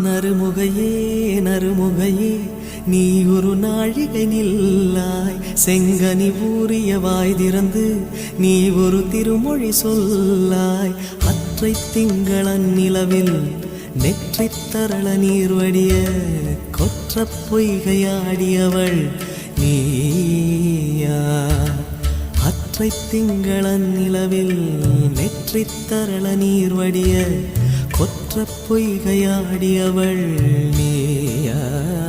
நறுமுகையே நறுமுகையே நீ ஒரு நாழிகை நில்லாய், செங்கனி ஊறிய வாய் திறந்து நீ ஒரு திருமொழி சொல்லாய். அற்றை திங்களன் நிலவில் நெற்றித் தரள நீர் வடிய கொற்ற பொய்கையாடியவள் நீயா. அற்றை திங்களன் நிலவில் நெற்றித் தரள நீர் வடிய கொற்ற பொய்கையாடியவள் நீயா.